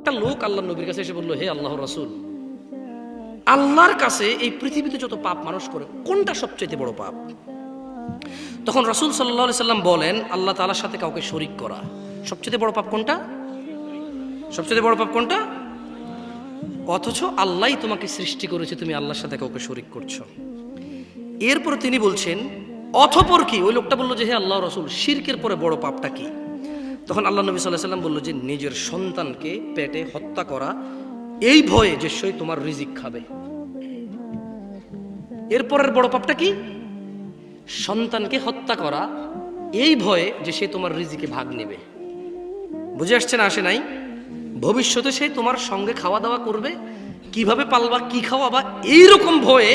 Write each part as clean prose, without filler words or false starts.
একটা লোক আল্লাহ নবীর কাছে এসে বলল, হে আল্লাহর রাসূল, আল্লাহর কাছে এই পৃথিবীতে যত পাপ মানুষ করে কোনটা সবচেয়ে বড় পাপ? তখন রাসূল সাল্লাল্লাহু আলাইহি সাল্লাম বলেন, আল্লাহ তাআলার সাথে কাউকে শরীক করা। সবচেয়ে বড় পাপ কোনটা? সবচেয়ে বড় পাপ কোনটা? অথচ আল্লাহই তোমাকে সৃষ্টি করেছে, তুমি আল্লাহর সাথে কাউকে শরীক করছো। এরপর তিনি বলছেন, অথপর কি? ওই লোকটা বলল যে, হে আল্লাহর রাসূল, শিরকের পরে বড় পাপটা কি? তখন আল্লাহ নবী সাল্লাল্লাহু আলাইহি সাল্লাম বলল যে, নিজের সন্তানকে পেটে হত্যা করা, এই ভয়ে যে সে তোমার রিজিক খাবে। এরপরের বড় পাপটা কি? সন্তানকে হত্যা করা, এই ভয়ে যে সে তোমার রিজিকে ভাগ নেবে। বুঝে আসছে না? আসে নাই? ভবিষ্যতে সে তোমার সঙ্গে খাওয়া দাওয়া করবে, কিভাবে পালবা, কি খাওয়াবা, এইরকম ভয়ে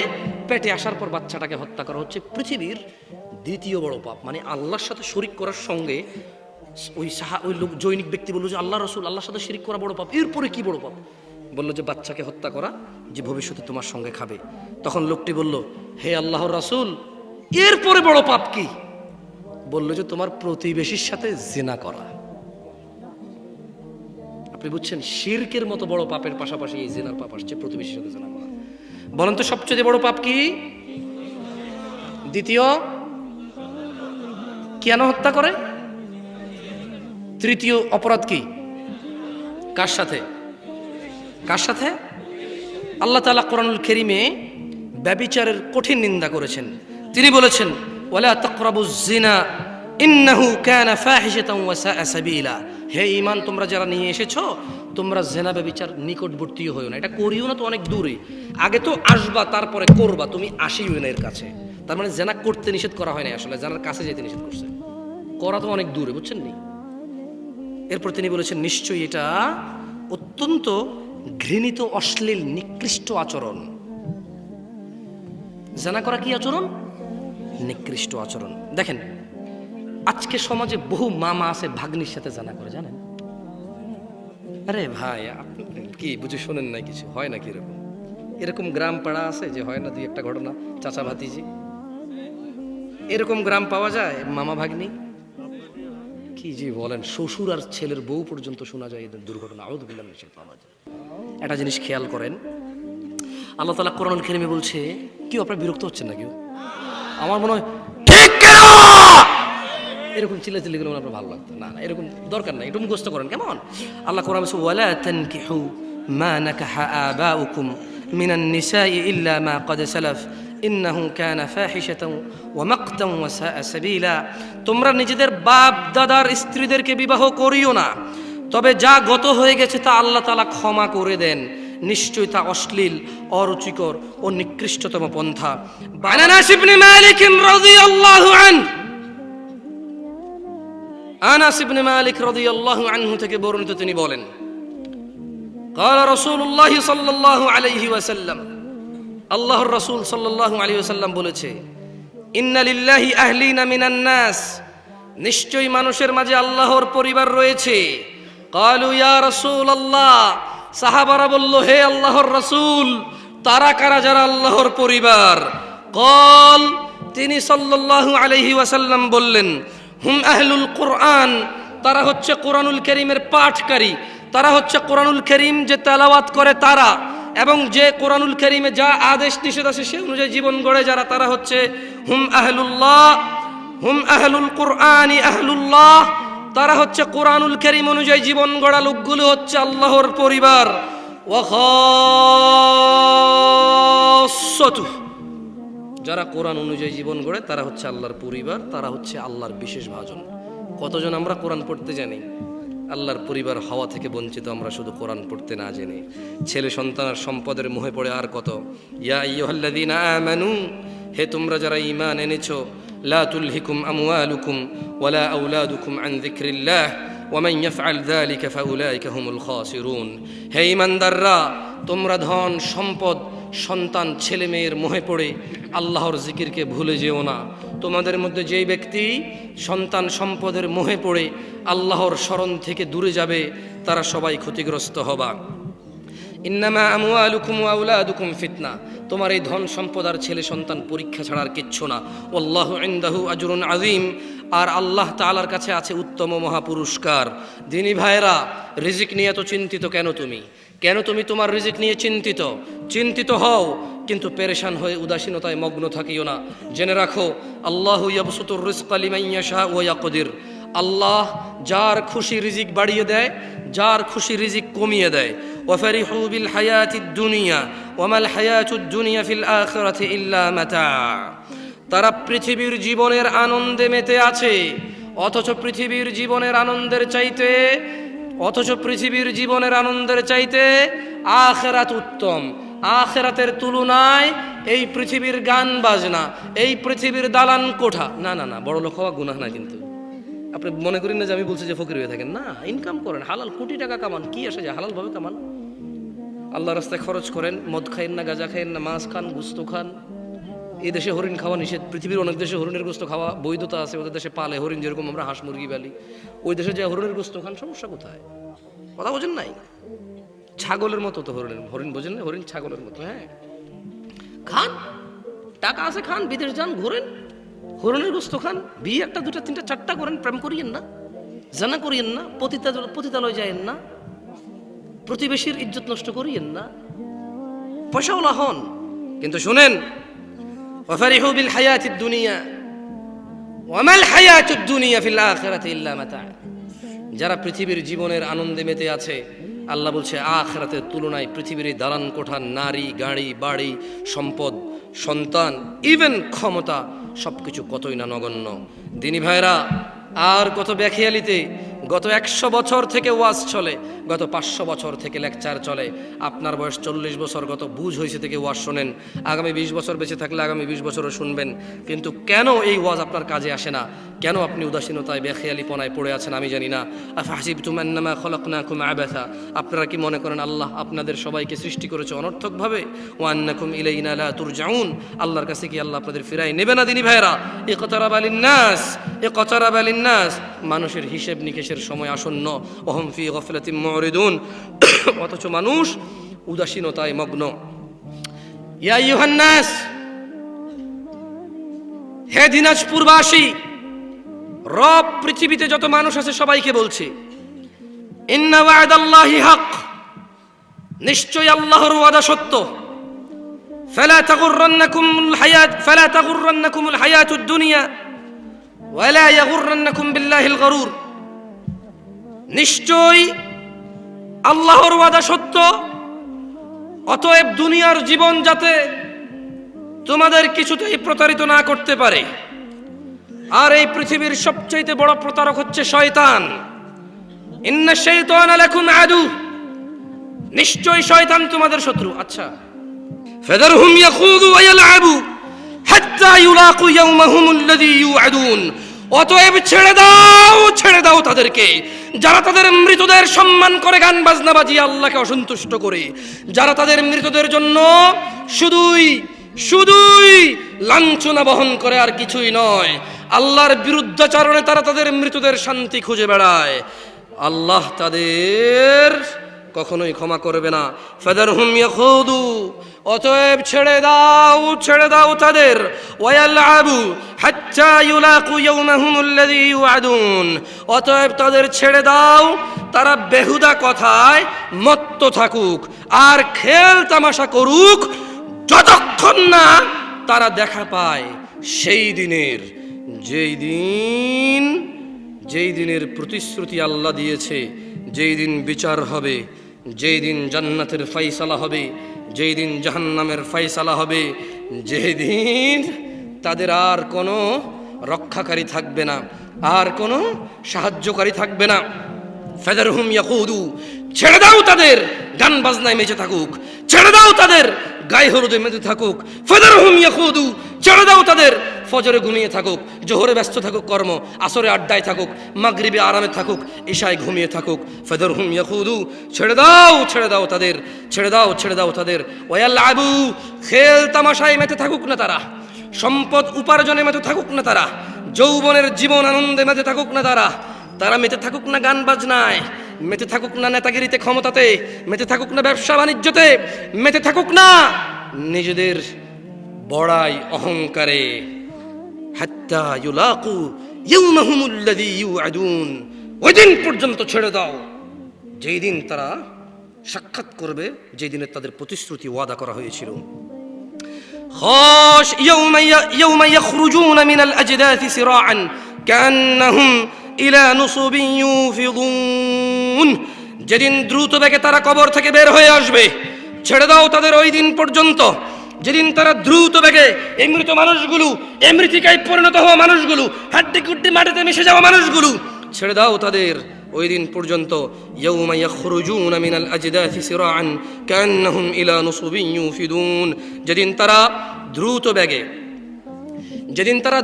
পেটে আসার পর বাচ্চাটাকে হত্যা করা হচ্ছে পৃথিবীর দ্বিতীয় বড় পাপ। মানে আল্লাহর সাথে শরীক করার সঙ্গে ওই লোক জৈনিক ব্যক্তি বলল যে, আল্লাহ রাসূল, আল্লাহর সাথে শরীক করা বড় পাপ, এরপরে কি বড় পাপ? বলল যে, বাচ্চাকে হত্যা করা, যে ভবিষ্যতে তোমার সঙ্গে খাবে। তখন লোকটি বলল, হে আল্লাহর রাসূল, এরপরে বড় পাপ কি? বলল যে, তোমার প্রতিবেশীর সাথে জিনা করা। আপনি বুঝছেন, শিরকের মতো বড় পাপের পাশাপাশি এই জিনার পাপ আসছে, প্রতিবেশীর সাথে জিনা করা। বলেন তো সবচেয়ে বড় পাপ কি? দ্বিতীয়, কেন হত্যা করে? তৃতীয় অপরাধ কি? কার সাথে? কার সাথে? আল্লাহ তাআলা কোরআনুল কারীমে ব্যভিচারের কঠিন নিন্দা করেছেন। তিনি বলেছেন, ওয়ালা তাকরাবুজ জিনা ইন্নাহু কানা ফাহিশাতান ওয়া সাআ সাবিলা। হে ঈমান তোমরা যারা নিয়ে এসেছো, তোমরা জিনা ব্যভিচার নিকটবর্তীও হইও না। এটা করিও না তো অনেক দূরে, আগে তো আসবা তারপরে করবা, তুমি আসিও না এর কাছে। তার মানে জিনা করতে নিষেধ করা হয় না, আসলে জিনার কাছে যেতে নিষেধ করছে, করা তো অনেক দূরে, বুঝছেন নি? এরপর তিনি বলেছেন, নিশ্চয়ই এটা অত্যন্ত ঘৃণিত, অশ্লীল, নিকৃষ্ট আচরণ। জিনা করা কি আচরণ? নিকৃষ্ট আচরণ। দেখেন, আজকে সমাজে বহু মামা আছে ভাগ্নির সাথে জিনা করে, জানেন? আরে ভাই, আপনি কি বুঝে শোনেন না কিছু? হয় নাকি এরকম? এরকম গ্রাম পাড়া আছে যে হয় না দুই একটা ঘটনা, চাচা ভাতিজি, এরকম গ্রাম পাওয়া যায়, মামা ভাগ্নি। কি যে বলেন, শ্বশুর আর ছেলের বউ পর্যন্ত শোনা যায় এদের দুর্ঘটনা। আউযু বিল্লাহি মিনাশ শাইতানির রাজিম। একটা জিনিস খেয়াল করেন, আল্লাহ তাআলা কোরআনুল কারীমে বলছে, কি আপনারা বিরক্ত হচ্ছেন না কেউ? আমার মনে হয় ঠিক কেন এরকম চিল্লাচিল্লি করে আপনার ভালো লাগতো না। এরকম দরকার নাই, একটু মুখস্থ করেন কেমন? আল্লাহ কোরআন বলছে, ওয়ালা তানকিহু মা নাকাহা আবাউকুম মিনান নিসাই ইল্লা মা ক্বাদ সালাফ ইন্নাহু কানা ফাহিশাতান ওয়া মাকতান ওয়া সাআ সাবিলা। তোমরা নিজেদের বাপ দাদার স্ত্রীদেরকে বিবাহ করিও না, তবে যা গত হয়ে গেছে তা আল্লাহ তাআলা ক্ষমা করে দেন, নিশ্চয়ই তা অশ্লীল, অরুচিকর ও নিকৃষ্টতম পন্থা। আনাস ইবনে মালিক রাদিয়াল্লাহু আনহু, আনাস ইবনে মালিক রাদিয়াল্লাহু আনহু থেকে বর্ণিত, তিনি বলেন, قال رسول الله صلى الله عليه وسلم, আল্লাহর রাসূল সাল্লাল্লাহু আলাইহি ওয়াসাল্লাম বলেছে, ইন্না লিল্লাহি আহলিনা মিনান নাস, নিশ্চয়ই মানুষের মাঝে আল্লাহর পরিবার রয়েছে। ক্বালু ইয়া রাসূলুল্লাহ, সাহাবারা বলল, হে আল্লাহর রাসূল, তারা কারা যারা আল্লাহর পরিবার? ক্বাল, তিনি সাল্লাল্লাহু আলাইহি ওয়াসাল্লাম বললেন, হুম আহলুল কুরআন, তারা হচ্ছে কোরআনুল কারীমের পাঠকারী, তারা হচ্ছে কোরআনুল কারীম যে তেলাওয়াত করে তারা, এবং যে কোরআনুল কারীমে যা আদেশ নিষেধ আছে সে অনুযায়ী জীবন গড়ে যারা, তারা হচ্ছে হুম আহলুল্লাহ, হুম আহলুল কুরআনি আহলুল্লাহ, তারা হচ্ছে কোরআনুল কারীম অনুযায়ী জীবন গড়া লোকগুলো হচ্ছে আল্লাহর পরিবার। ওয়া খাসসাতু, যারা কোরআন অনুযায়ী জীবন গড়ে তারা হচ্ছে আল্লাহর পরিবার, তারা হচ্ছে আল্লাহর বিশেষ ভাজন। কতজন আমরা কোরআন পড়তে জানি, আল্লাহর পরিবার হওয়া থেকে বঞ্চিত আমরা শুধু কোরআন পড়তে না জেনে। ছেলে সন্তান আর সম্পদের মোহে পড়ে আর কত। ইয়া আইয়ুহাল্লাযীনা আমানু, হে তোমরা যারা ঈমান এনেছো, লা তুলহিকুম আমওয়ালুকুম ওয়ালা আওলাদুকুম আন যিকরিল্লাহ ওয়া মান ইয়াফআল যালিকা ফাউলাইকা হুমুল খাসিরুন। হে ঈমানদাররা, তোমরা ধন সম্পদ, সন্তান, ছেলে মেয়ের মোহে পড়ে আল্লাহর জিকিরকে ভুলে যেও না। তোমাদের মধ্যে যেই ব্যক্তি সন্তান সম্পদের মোহে পড়ে আল্লাহর স্মরণ থেকে দূরে যাবে, তারা সবাই ক্ষতিগ্রস্ত হবা। ইন্নামা আমওয়ালুকুম ওয়া আওলাদুকুম ফিতনা, তোমার এই ধন সম্পদ আর ছেলে সন্তান পরীক্ষা ছাড়া আর কিচ্ছু না। ওয়াল্লাহু ইনদাহু আজরুন আযীম, আর আল্লাহ তাআলার কাছে আছে উত্তম মহাপুরস্কার। দিনী ভাইরা, রিজিক নিয়ে এত চিন্তিত কেন তুমি? কেন তুমি তোমার রিজিক নিয়ে চিন্তিত? চিন্তিত হও, কিন্তু পেরেশান হয়ে উদাসীনতায় মগ্ন থাকিও না। জেনে রাখো, আল্লাহু ইয়াবসুতুর রিজকা লিমান ইয়াশা ওয়া ইয়াকদির। আল্লাহ যার খুশি রিজিক বাড়িয়ে দেয়, যার খুশি রিজিক কমিয়ে দেয়। ওয়াফারিহু বিল হায়াতিদ দুনিয়া ওয়া মাল হায়াতুদ দুনিয়া ফিল আখিরাতি ইল্লা মাতা। তারা পৃথিবীর জীবনের আনন্দে মেতে আছে, অথচ পৃথিবীর জীবনের আনন্দের চাইতে আখিরাত উত্তম। আখিরাতের তুলনায় এই পৃথিবীর গান বাজনা, এই পৃথিবীর দালান কোঠা, না না না, বড় লোক হওয়া গুনাহ না। কিন্তু আপনি মনে করেন না যে আমি বলছি যে ফকির হয়ে থাকেন, না, ইনকাম করেন, হালাল কোটি টাকা কামান, কি আসে যায়, হালাল ভাবে কামান, আল্লাহ রাস্তায় খরচ করেন, মদ খাইন না, গাঁজা খাইন না, মাছ খান, গোস্ত খান। এই দেশে হরিণ খাওয়া নিষেধ, পৃথিবীর অনেক দেশে হরিণের গোস্ত খাওয়া বৈধতা আছে, ওদের দেশে পালে হরিণ, যেরকম আমরা হাঁস মুরগি পালি, ওই দেশে যে হরিণের গোস্ত খান, সমস্যা কোথায়? কথা বোঝেন নাই? ছাগলের মতো তো হরিণ বোঝেন না? হরিণ ছাগলের মতো, হ্যাঁ, খান, টাকা আছে খান, বিদেশ যান, ঘোরেন, হরিণের গোস্ত খান, বিয়ে একটা দুটা তিনটা চারটা করেন, প্রেম করিয়েন না, জানা করিয়েন না, পতিতালয় যায়েন না, প্রতিবেশীর ইজ্জত নষ্ট করিয়েন না, পয়সাওয়ালা হন। কিন্তু শুনেন, ওয়াফারিহু বিল হায়াতিদ দুনিয়া ওয়া মাল হায়াতুদ দুনিয়া ফিল আখিরাতি ইল্লা মাতা। যারা পৃথিবীর জীবনের আনন্দে মেতে আছে, আল্লাহ বলছে আখিরাতের তুলনায় পৃথিবীর দালান কোঠা, নারী, গাড়ি, বাড়ি, সম্পদ, সন্তান, ইভেন ক্ষমতা, সবকিছু কতই না নগণ্য। দিনী ভাইরা, আর কত ব্যাখিয়ালিতে গত 100 বছর থেকে ওয়াজ চলে, গত 500 বছর থেকে লেকচার চলে। আপনার বয়স 40 বছর, গত বুঝ হয়েছে থেকে ওয়াজ শোনেন, আগামী 20 বছর বেঁচে থাকলে আগামী 20 বছরও শুনবেন। কিন্তু কেন এই ওয়াজ আপনার কাজে আসে না? কেন আপনি উদাসীনতায় বেখেয়ালিপনায় পড়ে আছেন? আমি জানি না। আফাহসিবতুম আন্নামা খলাকনাকুম আবাসা, আপনারা কি মনে করেন আল্লাহ আপনাদের সবাইকে সৃষ্টি করেছে অনর্থকভাবে? ওয়া আন্নাকুম ইলাইনা লা তুরজাউন, আল্লাহর কাছে কি আল্লাহ আপনাদের ফিরাই নেবে না? দিনী ভাইরা, ইকতারাবা লিন্নাস, মানুষের হিসেব নিকেশের সময় আসন্ন। ওহুম ফি গফলাতিম মুরিদুন, অথচ মানুষ উদাসীনতায় মগ্ন। ইয়া আইয়ুহান নাস, হে দিনাজপুরবাসী, রব পৃথিবীতে যত মানুষ আছে সবাইকে বলছে, ইন্না ওয়া'দাল্লাহি হক, নিশ্চয় আল্লাহর ওয়াদা সত্য। ফালা তাগুররান্নাকুমুল হায়াতুদ দুনিয়া ওয়ালা ইয়াগুররান্নাকুম বিল্লাহিল গরুর। নিশ্চয় আল্লাহর ওয়াদা সত্য, অতএব দুনিয়ার জীবন যাতে তোমাদের কিছুতেই প্রতারিত না করতে পারে। আর এই পৃথিবীর সবচেয়ে বড় প্রতারক হচ্ছে শয়তান। ইন্না শাইতানা লাকুম আদু, নিশ্চয় শয়তান তোমাদের শত্রু। আচ্ছা, ফাদারহুম ইয়াখুযু ওয়া ইয়ালআবু হাত্তা ইউলাকু ইয়াওমাহুমুল্লাযী ইউআদুন। অতএব ছেড়ে দাও তাদেরকে, যারা তাদের মৃতদের সম্মান করে, গান বাজনা বাজিয়ে আল্লাহকে অসন্তুষ্ট করে, যারা তাদের মৃতদের জন্য শুধুই লাঞ্ছনা বহন করে আর কিছুই নয়। আল্লাহর বিরুদ্ধাচরণে তারা তাদের মৃতদের শান্তি খুঁজে বেড়ায়। আল্লাহ তাদের কখনোই ক্ষমা করবে না। ফাদারহুম ইয়াখুদু, অতএব ছেড়ে দাও তাদের, ওয়ায়ালআবু হাত্তা ইউলাকু ইয়াওমাহুমুল্লাযী ইউআদুন, অতএব তাদের ছেড়ে দাও, তারা বেহুদা কথায় মত্ত থাকুক আর খেল তামাশা করুক, যতক্ষণ না তারা দেখা পায় সেই দিনের, যেই দিনের প্রতিশ্রুতি আল্লাহ দিয়েছে, যেই দিন বিচার হবে, যেই দিন জান্নাতের ফয়সালা হবে, যেই দিন জাহান্নামের ফয়সালা হবে, যেই দিন তাদের আর কোনো রক্ষাকারী থাকবে না, আর কোনো সাহায্যকারী থাকবে না। ফাদারহুম ইয়াকুদু, ছেড়ে দাও তাদের, গান বাজনায় মেতে থাকুক, ছেড়ে দাও তাদের, গায়ে হলুদে মেতে থাকুক। ফাদারহুম ইয়াকুদু, ছেড়ে দাও তাদের, ফজরে ঘুমিয়ে থাকুক, জোহরে ব্যস্ত থাকুক কর্ম, আসরে আড্ডায় থাকুক, মাগরিবে আরামে থাকুক, ঈশায় ঘুমিয়ে থাকুক। ফাদারহুম ইয়াকুদু, ছেড়ে দাও তাদের, ওয়ায়ালআবু, খেল তামাশায় মেতে থাকুক না তারা, সম্পদ উপার্জনে মেতে থাকুক না তারা, যৌবনের জীবন আনন্দে মেতে থাকুক না তারা মেতে থাকুক না গান বাজনায়, মেতে থাকুক না নেতাগিরিতে, ক্ষমতাতে, মেতে থাকুক না ব্যবসা বাণিজ্যতে, মেতে থাকুক না নিজেদের বড়াই অহংকারে। হাত্তা ইউলাকু ইয়াউমাহুমুল্লাযী ইউআদুন, ওই দিন পর্যন্ত ছেড়ে দাও যেই দিন তারা সাক্ষাৎ করবে, যেই দিনে তাদের প্রতিশ্রুতি ওয়াদা করা হয়েছিল। ইয়াউমা ইয়াখরুজুনা মিনাল আজদাথি সিরাআন কান্নাহুম ইলা নুসুবিন ইউফিদুন, যেদিন দ্রুত বেগে তারা কবর থেকে বের হয়ে আসবে, ছেড়ে দাও তাদের ওই দিন পর্যন্ত যেদিন তারা দ্রুত বেগে, এই মৃত মানুষগুলো, এই মৃত্তিকায় পরিণত হওয়া মানুষগুলো, হাড্ডি কুড্ডি মাটিতে মিশে যাওয়া মানুষগুলো, ছেড়ে দাও তাদের ওই দিন পর্যন্ত। ইয়াউমা ইয়াখরুজুনা মিনাল আজদাথি সিরাআন কান্নাহুম ইলা নুসুবিন ইউফিদুন, যেদিন তারা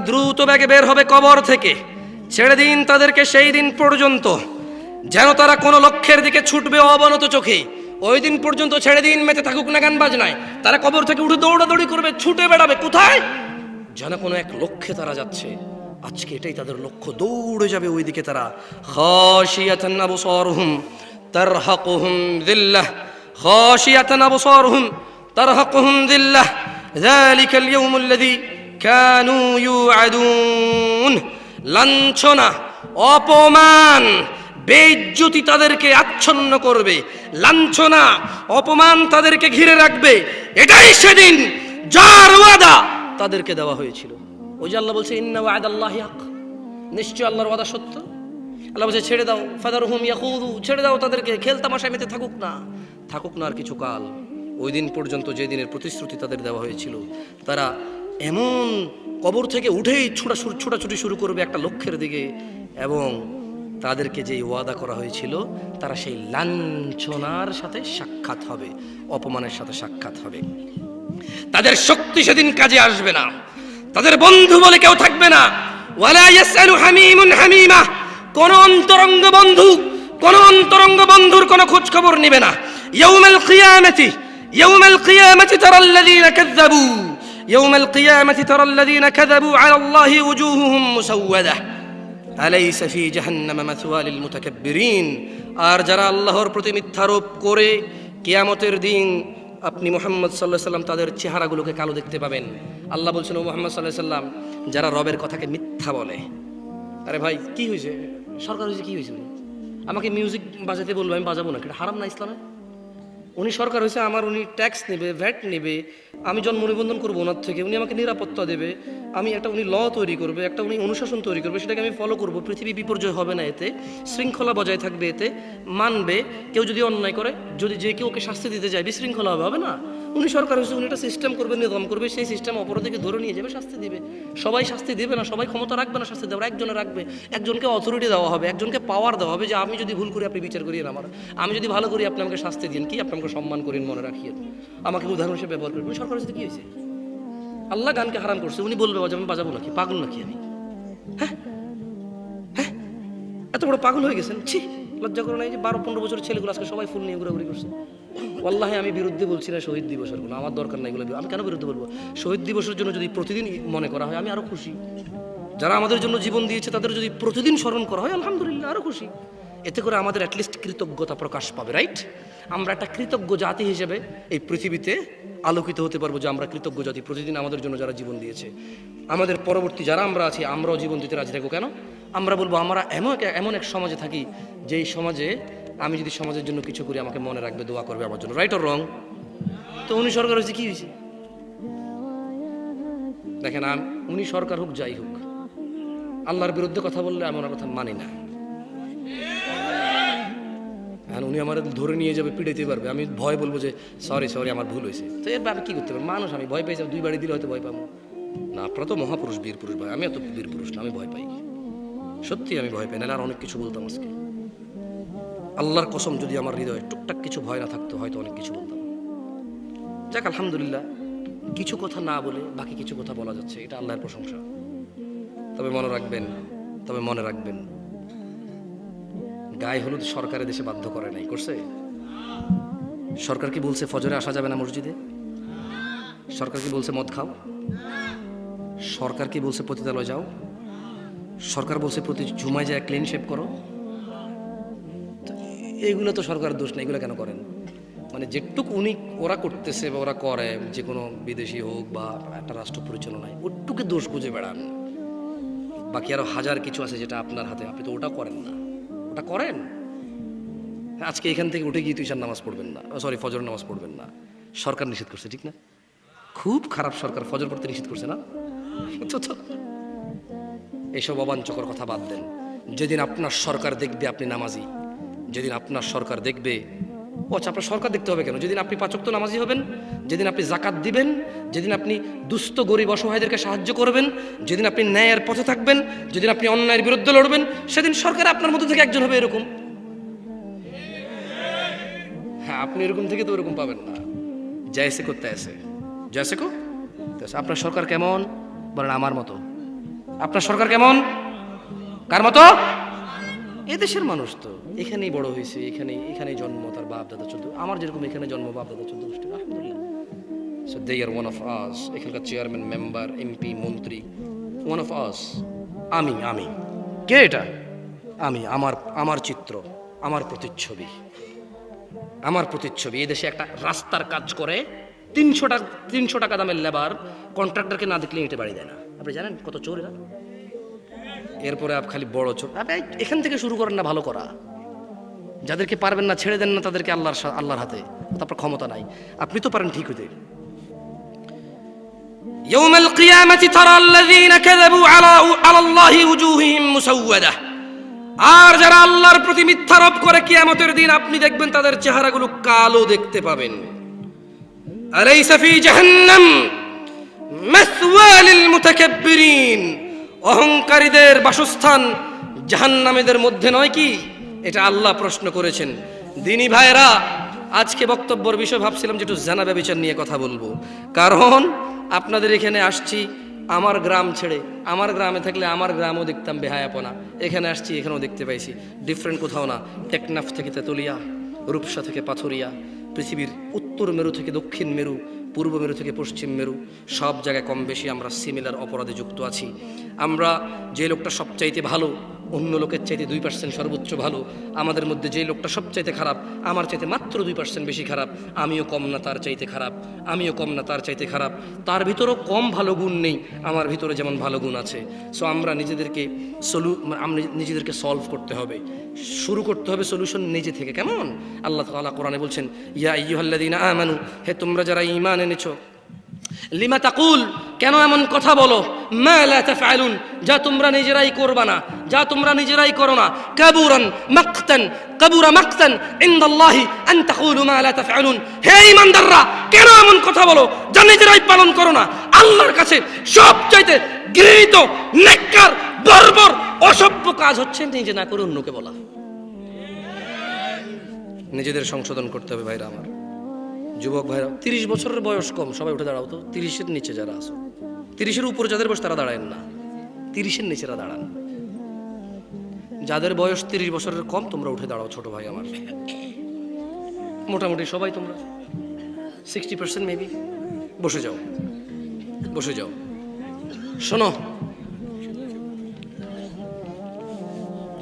দ্রুত বেগে বের হবে কবর থেকে, ছেড়ে দিন তাদেরকে সেই দিন পর্যন্ত যেন তারা কোনো লক্ষ্যের দিকে ছুটবে অবনত চোখে। ওই দিন পর্যন্ত ছেড়ে দিন, মেতে থাকুক না গান বাজনায়, তারা কবর থেকে উঠে দৌড়াদৌড়ি করবে, ছুটে বেড়াবে কোথায়, যেন কোনো এক লক্ষ্যে তারা যাচ্ছে। আজকে এটাই তাদের লক্ষ্য, দৌড়ে যাবে ওই দিকে তারা। খাশিয়াতান আবসারুহুম তারহাকুহুম যিল্লাহ, খাশিয়াতান আবসারুহুম তারহাকুহুম যিল্লাহ, যালিকাল ইয়াউমুল্লাযী কানু ইউআদুন। লাঞ্ছনা, অপমান, বেইজ্জতি তাদেরকে আচ্ছন্ন করবে, লাঞ্ছনা অপমান তাদেরকে ঘিরে রাখবে। এটাই সেদিন যার ওয়াদা তাদেরকে দেওয়া হয়েছিল। ওই যে আল্লাহ বলছে ইন্না ওয়াদাল্লাহি হক, নিশ্চয় আল্লাহর ওয়াদা সত্য। আল্লাহ বলছে ছেড়ে দাও, ফাদারহুম ইয়াখুদু, ছেড়ে দাও তাদেরকে, খেলতামাশায় মেতে থাকুক না আর কিছু কাল। ওই দিন পর্যন্ত যে দিনের প্রতিশ্রুতি তাদের দেওয়া হয়েছিল, তারা এমন কবর থেকে উঠেই ছোটাছুটি শুরু করবে একটা লক্ষ্যের দিকে, এবং তাদেরকে যেই ওয়াদা করা হয়েছিল তারা সেই লাঞ্ছনার সাথে সাক্ষাৎ হবে, অপমানের সাথে সাক্ষাৎ হবে। তাদের শক্তি সেদিন কাজে আসবে না, তাদের বন্ধু বলে কেউ থাকবে না। ওয়ালা ইয়াসআলু হামিমুন হামিমা, কোন অন্তরঙ্গ বন্ধুর কোন খোঁজ খবর নেবে না। ইয়াউমাল কিয়ামাতি তারাল্লাযীনা কাযাবু আলাল্লাহি ওয়ুজুহুহুম মুসাওয়াদাহ আলাইসা ফি জাহান্নামা মাথওয়া লিল মুতাকাব্বিরিন। আর যারা আল্লাহর প্রতি মিথ্যারোপ করে কিয়ামতের দিন আপনি মুহাম্মদ সাল্লাল্লাহু আলাইহি সাল্লাম তাদের চেহারাগুলোকে কালো দেখতে পাবেন। আল্লাহ বলছেন, ও মুহাম্মদ সাল্লাল্লাহু আলাইহি সাল্লাম, যারা রবের কথাকে মিথ্যা বলে। আরে ভাই কি হয়েছে, সরকার হয়েছে, কি হয়েছে? আমাকে মিউজিক বাজাতে বলবো, আমি বাজাবো না, এটা হারাম না ইসলামে? উনি সরকার হয়েছে আমার, উনি ট্যাক্স নেবে, ভ্যাট নেবে, আমি জন্ম নিবন্ধন করবো ওনার থেকে, উনি আমাকে নিরাপত্তা দেবে, উনি ল তৈরি করবে, উনি অনুশাসন তৈরি করবে, সেটাকে আমি ফলো করব। পৃথিবী বিপর্যয় হবে না এতে, শৃঙ্খলা বজায় থাকবে এতে, মানবে। কেউ যদি অন্যায় করে, যদি যে কেউ ওকে শাস্তি দিতে যায়, বিশৃঙ্খলা হবে না। উনি সরকার হয়েছে, উনি একটা সিস্টেম করবে, নিয়ম করবে, সেই সিস্টেম অপরাধীকে ধরে নিয়ে যাবে, শাস্তি দিবে। সবাই শাস্তি দেবে না, সবাই ক্ষমতা রাখবে না শাস্তি দেওয়ার, একজনে রাখবে, একজনকে অথরিটি দেওয়া হবে, একজনকে পাওয়ার দেওয়া হবে যে আমি যদি ভুল করি আপনি বিচার করিয়েন আমার, আমি যদি ভালো করি আপনি আমাকে শাস্তি দিন, কি আপনি আমাকে সম্মান করেন, মনে রাখিয়েন, আমাকে উদাহরণ হিসেবে ব্যবহার করবেন। সরকার হয়েছে কি হয়েছে? আল্লাহ গানকে হারাম করছে, উনি বলবে আমি বাজাবো নাকি? পাগল নাকি আমি? হ্যাঁ, এত বড় পাগল হয়ে গেছেন? ছি, লজ্জা করো না? এই যে 12-15 বছরের ছেলেগুলো আজকে সবাই ফুল নিয়ে ঘোরাঘুরি করছে। ওয়াল্লাহি আমি বিরুদ্ধে বলছি না শহীদ দিবসের কোনো, আমার দরকার নাই এগুলো। আমি কেন বিরুদ্ধে বলবো? শহীদ দিবসের জন্য যদি প্রতিদিন মনে করা হয় আমি আরো খুশি। যারা আমাদের জন্য জীবন দিয়েছে তাদের যদি প্রতিদিন স্মরণ করা হয় আলহামদুলিল্লাহ, আরো খুশি। এতে করে আমাদের অ্যাটলিস্ট কৃতজ্ঞতা প্রকাশ পাবে, রাইট? আমরা একটা কৃতজ্ঞ জাতি হিসেবে এই পৃথিবীতে আলোকিত হতে পারবো যে আমরা কৃতজ্ঞ জাতি, প্রতিদিন আমাদের জন্য যারা জীবন দিয়েছে। আমাদের পরবর্তী যারা আমরা আছি, আমরাও জীবন দিতে রাজি থাকবো। কেন? আমরা বলবো আমরা এমন এক সমাজে থাকি যেই সমাজে আমি যদি সমাজের জন্য কিছু করি আমাকে মনে রাখবে, দোয়া করবে আমার জন্য, রাইট অর রং? তো উনি সরকার হয়েছে, কি হয়েছে? দেখেন, উনি সরকার হোক যাই হোক, আল্লাহর বিরুদ্ধে কথা বললে আমি ওনার কথা মানি না। উনি আমার ধরে নিয়ে যাবে, পিড়াইতে পারবে, আমি ভয় বলবো যে সরি আমার ভুল হয়েছে। তো এর আমি কি করতে পারবো? মানুষ, আমি ভয় পেয়েছি, 2 বাড়ি দিলে হয়তো ভয় পাবো না। আপনারা তো মহাপুরুষ, বীর পুরুষ ভাই, আমি এত বীর পুরুষ না, আমি ভয় পাই, সত্যি আমি ভয় পাই, নাহলে আর অনেক কিছু বলতাম আজকে। আল্লাহর কসম, যদি আমার হৃদয়ে টুকটাক কিছু ভয় না থাকতো হয়তো অনেক কিছু বলতাম। যাক, আলহামদুলিল্লাহ, কিছু কথা না বলে বাকি কিছু কথা বলা যাচ্ছে, এটা আল্লাহর প্রশংসা। তবে মনে রাখবেন গায়ে হলুদ সরকারের দেশে বাধ্য করে নাই, করছে? সরকার কি বলছে ফজরে আসা যাবে না মসজিদে? সরকার কি বলছে মদ খাও? সরকার কি বলছে পতিতালয় যাও? সরকার বলছে প্রতি জুমায় যায় ক্লিন শেভ করো? এইগুলো তো সরকারের দোষ না, এগুলো কেন করেন? মানে যেটুকু ওরা করতেছে বা ওরা করে, যে কোনো বিদেশি হোক বা একটা রাষ্ট্র পরিচালনায়, ওটুকু দোষ খুঁজে বেড়ান। বাকি আরো হাজার কিছু আছে যেটা আপনার হাতে, আপনি তো ওটা করেন না। ওটা করেন। আজকে এখান থেকে উঠে গিয়ে তুই ঈশার নামাজ পড়বেন না, সরি ফজর নামাজ পড়বেন না, সরকার নিষেধ করছে, ঠিক না? খুব খারাপ সরকার, ফজর পড়তে নিষেধ করছে না? তো এইসব অবাঞ্চকর কথা বাদ দেন। যেদিন আপনার সরকার দেখবে আপনি নামাজি, যেদিন আপনার সরকার দেখবে, ও আচ্ছা আপনার সরকার দেখতে হবে কেন? যেদিন আপনি 5 ওয়াক্ত নামাজি হবেন, যেদিন আপনি জাকাত দিবেন, যেদিন আপনি দুস্থ গরিব অসহায়দেরকে সাহায্য করবেন, যেদিন আপনি ন্যায়ের পথে থাকবেন, যেদিন আপনি অন্যায়ের বিরুদ্ধে লড়বেন, সেদিন সরকার আপনার মধ্যে থেকে একজন হবে এরকম। হ্যাঁ, আপনি এরকম থেকে তো এরকম পাবেন না। জয়সে করতে আসে, জয়সে কো। আপনার সরকার কেমন বলেন? আমার মতো। আপনার সরকার কেমন? কার মতো? এদেশের মানুষ তো, এখানেই বড় হয়েছে, এখানেই জন্ম, তার বাপ দাদা 14, আমার যেরকম এখানে জন্ম, বাপ দাদা 14 গোষ্ঠী, আলহামদুলিল্লাহ। So they are one of us. এখানকার চেয়ারম্যান, মেম্বার, এমপি, মন্ত্রী, ওয়ান অফ আস। আমি কে? এটা আমি, আমার চিত্র, আমার প্রতিচ্ছবি, আমার প্রতিচ্ছবি। এদেশে একটা রাস্তার কাজ করে 300 টাকা দামের লেবার কন্ট্রাক্টরকে না দেখলে ইটে বাড়ি দেয় না। আপনি জানেন কত চোর এরা? এরপরে খালি বড় চোর। আপনি এখান থেকে শুরু করেন না ভালো করা। যাদেরকে পারবেন না ছেড়ে দেন না তাদেরকে আল্লাহর হাতে, তারপর ক্ষমতা নাই। আপনি তো পারেন ঠিক হতে। ইয়াউমাল কিয়ামাতি তারা আল্লাযীনা কাযাবু আলা আল্লাহি উজুহুহুম মুসাওয়াদা। আর যারা আল্লাহর প্রতি মিথ্যারোপ করে কিয়ামতের দিন আপনি দেখবেন তাদের চেহারাগুলো কালো দেখতে পাবেন। আলাইসা ফি জাহান্নাম মাসওয়া লিল মুতাকাব্বিরিন। অহংকারীদের বাসস্থান জাহান্নামীদের মধ্যে নয় কি? এটা আল্লাহ প্রশ্ন করেছেন। দিনী ভাইরা, আজকে বক্তব্যের বিষয় ভাবছিলাম যে একটু জানা ব্যভিচার নিয়ে কথা বলবো, কারণ আপনাদের এখানে আসছি আমার গ্রাম ছেড়ে। আমার গ্রামে থাকলে আমার গ্রামও দেখতাম বেহায়াপনা, এখানে আসছি এখানেও দেখতে পাইছি ডিফারেন্ট কোথাও না। টেকনাফ থেকে তেতুলিয়া, রূপসা থেকে পাথুরিয়া, পৃথিবীর উত্তর মেরু থেকে দক্ষিণ মেরু, পূর্ব মেরু থেকে পশ্চিম মেরু, সব জায়গায় কম বেশি আমরা সিমিলার অপরাধে যুক্ত আছি। আমরা যে লোকটা সবচাইতে ভালো অন্য লোকের চাইতে 2% সর্বোচ্চ ভালো, আমাদের মধ্যে যে লোকটা সবচাইতে খারাপ আমার চাইতে মাত্র 2% বেশি খারাপ, আমিও কম না তার চাইতে খারাপ, আমিও কম না তার চাইতে খারাপ। তার ভিতরেও কম ভালো গুণ নেই, আমার ভিতরে যেমন ভালো গুণ আছে। সো আমরা নিজেদেরকে সলভ করতে হবে, শুরু করতে হবে সলিউশন নিজে থেকে। কেমন? আল্লাহ তাআলা কোরআনে বলছেন, ইয়া আইয়ুহাল্লাযীনা আমানু, হে তোমরা যারা ঈমান এনেছো, লিমা তাকুল, কেন এমন কথা বলো, মা লা তাফআলুন, যা তোমরা নিজেরাই করবা না, যা তোমরা নিজেরাই করো না। কাবুরা মাকতান ইনদাল্লাহি আন তাকুলু মা লা তাফআলুন। হে ঈমানদাররা, কেন এমন কথা বলো যা নিজেরাই পালন করো না? আল্লাহর কাছে সবচাইতে ঘৃণিত, নেককার, বর্বর, অসভ্য কাজ হচ্ছে নিজে না করে অন্যকে বলা। নিজেদের সংশোধন করতে হবে ভাইরা আমার। যুবক ভাইরা, 30 বছরের বয়স কম সবাই উঠে দাঁড়াও তো। 30-এর নিচে যারা আছো, 30-এর উপরে যাদের বয়স তারা দাঁড়ায় না, 30-এর নিচেরা দাঁড়ান। যাদের বয়স 30 বছরের কম তোমরা উঠে দাঁড়াও ছোট ভাই আমার। মোটামুটি সবাই তোমরা 60% মেবি। বসে যাও, বসে যাও। শোনো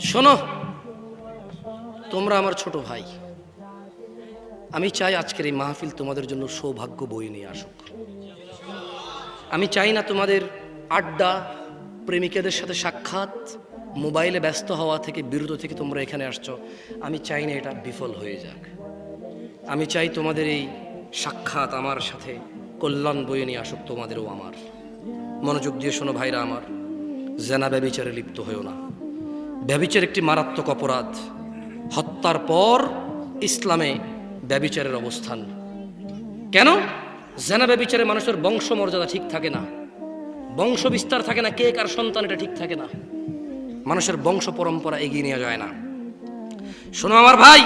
শোনো, তোমরা আমার ছোট ভাই। আমি চাই আজকের এই মাহফিল তোমাদের জন্য সৌভাগ্য বয়ে নিয়ে আসুক। আমি চাই না তোমাদের আড্ডা, প্রেমিকাদের সাথে সাক্ষাৎ, মোবাইলে ব্যস্ত হওয়া থেকে বিরত থেকে তোমরা এখানে আসছো, আমি চাই না এটা বিফল হয়ে যাক। আমি চাই তোমাদের এই সাক্ষাৎ আমার সাথে কল্যাণ বয়ে নিয়ে আসুক তোমাদেরও আমার। মনোযোগ দিয়ে শোনো ভাইরা আমার, জেনা ব্যভিচারে লিপ্ত হয়েও না। ব্যভিচার একটি মারাত্মক অপরাধ। হত্যার পর ইসলামে ব্যভিচারের অবস্থান। কেন? জেনা ব্যভিচারে মানুষের বংশ মর্যাদা ঠিক থাকে না, বংশ বিস্তার থাকে না, কে কার সন্তান এটা ঠিক থাকে না, মানুষের বংশ পরম্পরা এগিয়ে নেওয়া যায় না। শোনো আমার ভাই,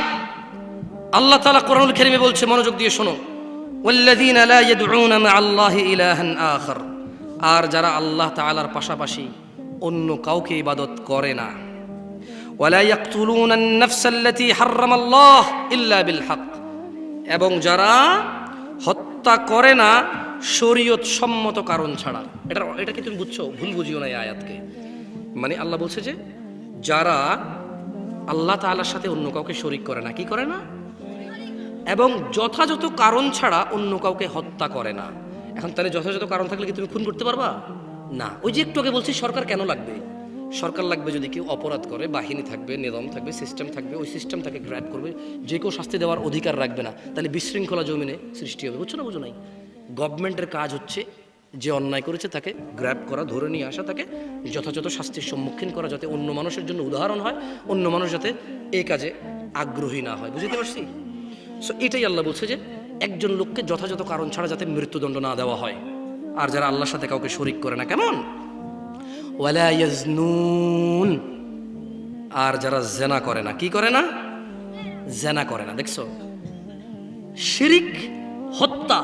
আল্লাহ তাআলা কোরআনুল কারীমে বলছে, মনোযোগ দিয়ে শোনো, ওয়াল্লাযীনা লা ইয়াদউনা মা'আল্লাহি ইলাহান আখার, আর যারা আল্লাহ তাআলার পাশাপাশি অন্য কাউকে ইবাদত করে না। ওয়ালা ইয়াকতুলুনা আন-নাফসাল্লাতী হারামাল্লাহ ইল্লা বিল হক, এবং যারা হত্যা করে না শরীয়ত সম্মত কারণ ছাড়া। এটা কি তুমি বুঝছো? ভুল বুঝিও না এই আয়াতকে। মানে আল্লাহ বলছে যে যারা আল্লাহ তাআলার সাথে অন্য কাউকে শরীক করে না, কি করে না, এবং যথাযথ কারণ ছাড়া অন্য কাউকে হত্যা করে না। এখন তাহলে যথাযথ কারণ থাকলে কি তুমি খুন করতে পারবা? না। ওই যে একটু আগে বলছি সরকার কেন লাগবে, সরকার লাগবে, যদি কেউ অপরাধ করে বাহিনী থাকবে, নিয়ম থাকবে, সিস্টেম থাকবে, ওই সিস্টেম তাকে গ্র্যাব করবে, যে কেউ শাস্তি দেওয়ার অধিকার রাখবে না, তাহলে বিশৃঙ্খলা জমিনে সৃষ্টি হবে। বুঝছো না? বুঝো নাই? গভর্নমেন্টের কাজ হচ্ছে যে অন্যায় করেছে তাকে গ্র্যাব করা, ধরে নিয়ে আসা, তাকে যথাযথ শাস্তির সম্মুখীন করা, যাতে অন্য মানুষের জন্য উদাহরণ হয়, অন্য মানুষ যাতে এই কাজে আগ্রহী না হয়। বুঝতে পারছি? সো এটাই আল্লাহ বলছে যে একজন লোককে যথাযথ কারণ ছাড়া যাতে মৃত্যুদণ্ড না দেওয়া হয়। আর যারা আল্লাহর সাথে কাউকে শরিক করে না, কেমন? ওয়ালা ইয়াজনুন, আর যারা জেনা করে না। কি করে না? জেনা করে না। দেখছো, শিরিক, হত্যা,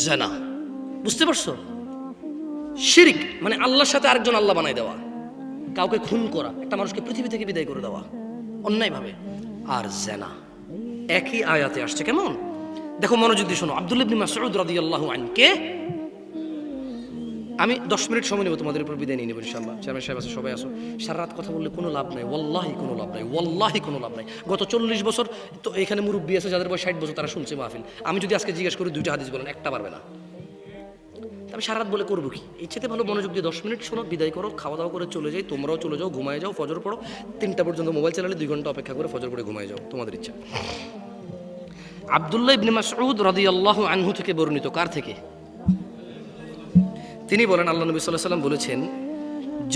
জেনা। বুঝতে পারছো? শিরিক মানে আল্লাহর সাথে আরেকজন আল্লাহ বানাই দেওয়া, কাউকে খুন করা, একটা মানুষকে পৃথিবী থেকে বিদায় করে দেওয়া অন্যায়ভাবে। আর জেনা একই আয়াতে আসছে। কেমন? দেখো, মনোযোগ দিয়ে শোনো। আব্দুল্লাহ ইবনে মাসউদ রাদিয়াল্লাহু আনহু কে? আমি 10 মিনিট সময় নেব, তোমাদের উপর বিদায় নিয়ে নেব ইনশাআল্লাহ। চেয়ারম্যান সাহেব আছে, সবাই আসো। সারা রাত কথা বললে কোনো লাভ নাই, ওয়াল্লাহি কোনো লাভ নাই, ওয়াল্লাহি কোনো লাভ নাই। গত 40 বছর তো এখানে মুরব্বী আছে যাদের বয়স 60 বছর, তারা শুনছে মাহফিল। আমি যদি আজকে জিজ্ঞেস করি 2টা হাদিস বলেন, একটা পারবে না। আমি সারা রাত বলে করবো কি? এই চেয়ে ভালো মনোযোগ দিয়ে 10 মিনিট শোনো, বিদায় করো, খাওয়া দাওয়া করে চলে যাই। তোমরাও চলে যাও, ঘুমায় যাও, ফজর পড়ো। 3টা পর্যন্ত মোবাইল চালালে 2 ঘন্টা অপেক্ষা করে ফজর পড়ে ঘুমায় যাও, তোমাদের ইচ্ছা। আব্দুল্লাহ ইবনে মাসউদ রাদিয়াল্লাহু আনহু থেকে বর্ণিত। কার থেকে? তিনি বলেন, আল্লাহ নবী সাল্লাল্লাহু আলাইহি ওয়াসাল্লাম বলেছেন,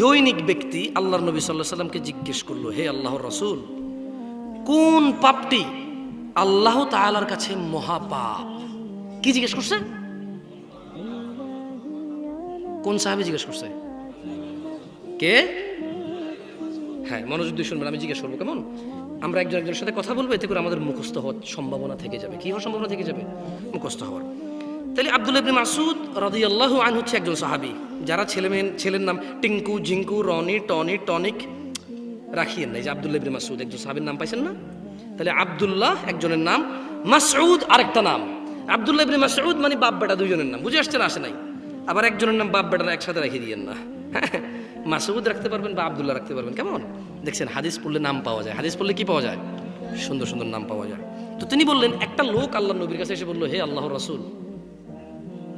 জৈনিক ব্যক্তি আল্লাহর নবী সাল্লাল্লাহু আলাইহি ওয়াসাল্লামকে জিজ্ঞেস করলো, হে আল্লাহর রাসূল, কোন পাপটি আল্লাহ তাআলার কাছে মহাপাপ? কি জিজ্ঞেস করছে? কোন সাহাবী জিজ্ঞেস করছে? কে? হ্যাঁ, মনোযোগ দিয়ে শুনবেন, আমি জিজ্ঞেস করবো। কেমন? আমরা একজন একজনের সাথে কথা বলবো, এতে করে আমাদের মুখস্থ হওয়ার সম্ভাবনা থেকে যাবে। কি হওয়ার সম্ভাবনা থেকে যাবে? মুখস্থ হওয়ার। তাহলে আব্দুল্লাহ ইবনে মাসউদ রাদিয়াল্লাহু আনহু হচ্ছে একজন সাহাবী, যারা ছেলের নাম টিঙ্কু, জিঙ্কু, রনি, টনি, টনিক রাখিয়েন না। এই যে আব্দুল্লাহ ইবনে মাসউদ, একজন সাহাবীর নাম পাইছেন না? তাহলে আব্দুল্লাহ একজনের নাম, মাসউদ আরেকটা নাম। আব্দুল্লাহ ইবনে মাসউদ মানে বাপ বেটা দুইজনের নাম। বুঝে আসছে না? আসে নাই? আবার একজনের নাম বাপ বেটা একসাথে রেখে দিয়েন না। মাসউদ রাখতে পারবেন বা আব্দুল্লাহ রাখতে পারবেন। কেমন? দেখছেন, হাদিস পড়লে নাম পাওয়া যায়। হাদিস পড়লে কি পাওয়া যায়? সুন্দর সুন্দর নাম পাওয়া যায়। তো তিনি বললেন, একটা লোক আল্লাহর নবীর কাছে এসে বলল, হে আল্লাহর রাসূল,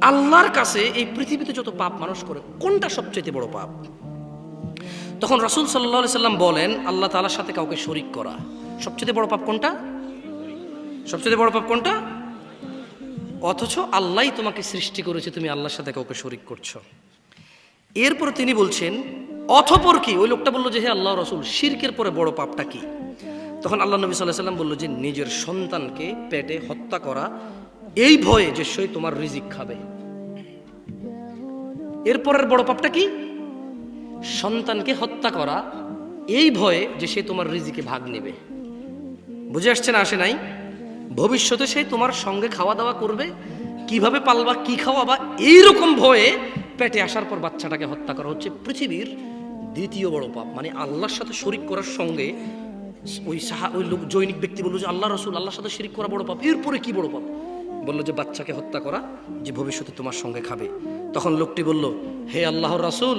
আল্লাহর কাছে এই পৃথিবীতে যত পাপ মানুষ করে, কোনটা সবচেয়ে বড় পাপ? তখন রাসূল সাল্লাল্লাহু আলাইহি সাল্লাম বলেন, আল্লাহ তাআলার সাথে কাউকে শরীক করা। সবচেয়ে বড় পাপ কোনটা? সবচেয়ে বড় পাপ কোনটা? অথচ আল্লাহই তোমাকে সৃষ্টি করেছে, তুমি আল্লাহর সাথে কাউকে শরীক করছো। এরপর তিনি বলছেন, অতঃপর কি? ওই লোকটা বলল যে, হে আল্লাহর রাসূল, শিরকের পরে বড় পাপটা কি? তখন আল্লাহ নবী সাল্লাল্লাহু আলাইহি সাল্লাম বলল যে, নিজের সন্তানকে পেটে হত্যা করা, এই ভয়ে যে সে তোমার রিজিক খাবে। এরপরের বড় পাপটা কি? সন্তানকে হত্যা করা, এই ভয়ে যে সে তোমার রিজিকে ভাগ নেবে। বুঝে আসছে না? আসে নাই? ভবিষ্যতে সে তোমার সঙ্গে খাওয়া দাওয়া করবে, কিভাবে পালবা, কি খাওয়াবা, এইরকম ভয়ে পেটে আসার পর বাচ্চাটাকে হত্যা করা হচ্ছে পৃথিবীর দ্বিতীয় বড় পাপ। মানে আল্লাহর সাথে শরিক করার সঙ্গে ওই লোক জৈনিক ব্যক্তি বলল যে, আল্লাহ রাসূল, আল্লাহর সাথে শরিক করা বড় পাপ। এরপরে কি বড় পাপ? বলল যে, বাচ্চাকে হত্যা করা, যে ভবিষ্যতে তোমার সঙ্গে খাবে। তখন লোকটি বলল, হে আল্লাহর রাসূল,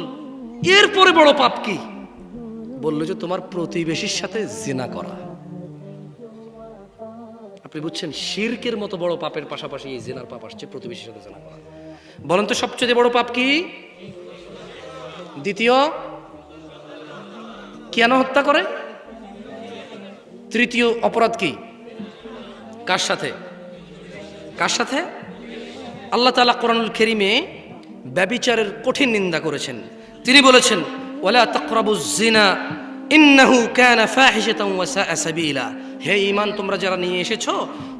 এরপরে বড় পাপ কি? বলল যে, তোমার প্রতিবেশীর সাথে জিনা করা। আপনি বুঝছেন, শিরকের মতো বড় পাপের পাশাপাশি এই জিনার পাপ আসছে, প্রতিবেশীর সাথে জিনা করা। বলেন তো সবচেয়ে বড় পাপ কি? দ্বিতীয়, কেন হত্যা করে? তৃতীয় অপরাধ কি? কার সাথে? কার সাথে? আল্লাহ তাআলা কোরআনুল কারীমে ব্যভিচারের কঠিন নিন্দা করেছেন। তিনি বলেছেন, ওয়ালা তাকরাবুজ জিনা ইন্নাহু কানা ফাহিশাতান ওয়া সাআ সাবিলা। হে ঈমান তোমরা যারা নিয়ে এসেছো,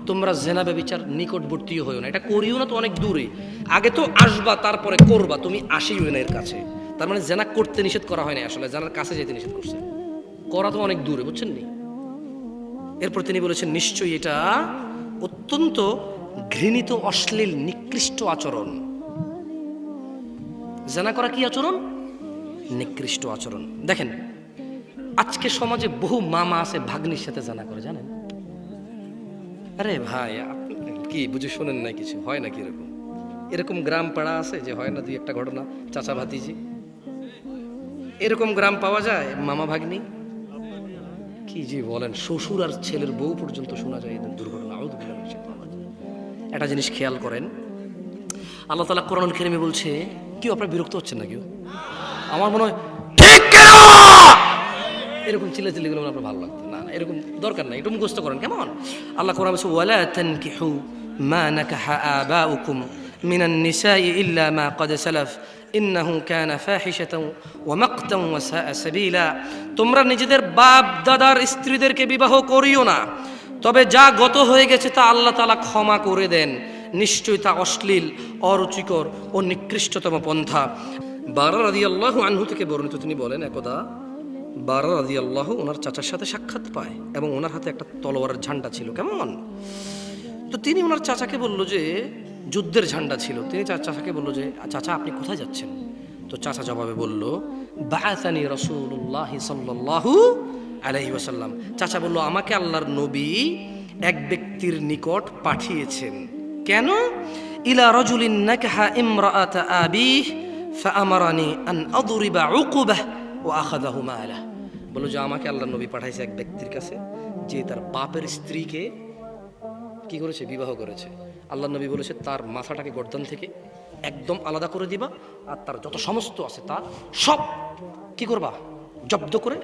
তোমরা জিনা ব্যভিচার নিকটবর্তী হইও না। এটা করিও না তো অনেক দূরে, আগে তো আসবা তারপরে করবা, তুমি আসিও না এর কাছে। তার মানে জিনা করতে নিষেধ করা হয় না, আসলে জিনার কাছে যেতে নিষেধ করছে, করা তো অনেক দূরে। বুঝছেন নি? এরপর তিনি বলেছেন, নিশ্চয়ই এটা অত্যন্ত ঘৃণিত, অশ্লীল, নিকৃষ্ট আচরণ। জিনা করা কি আচরণ? নিকৃষ্ট আচরণ। দেখেন, আজকে সমাজে বহু মামা আছে ভাগ্নির সাথে জিনা করে, জানেন? আরে ভাই, আপনি কি বুঝে শোনেন না কিছু? হয় নাকি এরকম? এরকম গ্রাম পাড়া আছে যে হয় না দুই একটা ঘটনা, চাচা ভাতিজি, এরকম গ্রাম পাওয়া যায়। মামা ভাগ্নি কি যে বলেন, শ্বশুর আর ছেলের বউ পর্যন্ত শোনা যায় এদের দুর্ঘটনা। একটা জিনিস খেয়াল করেন, আল্লাহ তাআলা কোরআনুল কারীমে বলছে, কেউ আপনারা বিরক্ত হচ্ছেন না? কেউ? আমার মনে হয় ঠিক কেন এরকম চিল্লাচিল্লি গুলো আপনার ভালো লাগতো না, এরকম দরকার নাই, একটু মুখস্থ করেন কেমন। আল্লাহ কোরআন বলছে ওয়ালা তানকিহু মা নাকাহা আবাউকুম মিনান নিসাই ইল্লা মা ক্বাদ সালাফ ইন্নাহু কানা ফাহিশাতাও ওয়া মাকতাও ওয়া সাআ সাবিলা। তোমরা নিজেদের বাপ দাদার স্ত্রীদেরকে বিবাহ করিও না, তবে যা গত হয়ে গেছে তা আল্লাহ তাআলা ক্ষমা করে দেন, নিশ্চয়ই তা অশ্লীল, অরুচিকর ও নিকৃষ্টতম পন্থা। বারা রাদিয়াল্লাহু আনহু থেকে বর্ণিত, তিনি বলেন একদা বারা রাদিয়াল্লাহু ওনার চাচার সাথে সাক্ষাৎ পায় এবং ওনার হাতে একটা তলোয়ারের ঝান্ডা ছিল কেমন। তো তিনি ওনার চাচাকে বলল যে, যুদ্ধের ঝান্ডা ছিল, তিনি চাচাকে বলল যে চাচা আপনি কোথায় যাচ্ছেন? তো চাচা জবাবে বলল বাআসানি রাসূলুল্লাহ সাল্লাল্লাহু আলাইহি ওয়াসাল্লাম। চাচা বলল আমাকে আল্লাহর নবী এক ব্যক্তির নিকট পাঠিয়েছেন। কেন? ইলা রাজুলিন নাকাহা ইমরাআতা আবিহ ফাআমারানি আন আদরিবা উকুবাহ ওয়া আখাযাহু মালাহ। বলল যে আমাকে আল্লাহর নবী পাঠাইছে এক ব্যক্তির কাছে যে তার বাপের স্ত্রীকে কি করেছে? বিবাহ করেছে। আল্লাহর নবী বলেছে তার মাথাটাকে গর্দান থেকে একদম আলাদা করে দিবা, আর তার যত সমস্ত আছে তা সব কি করবা? জব্দ করে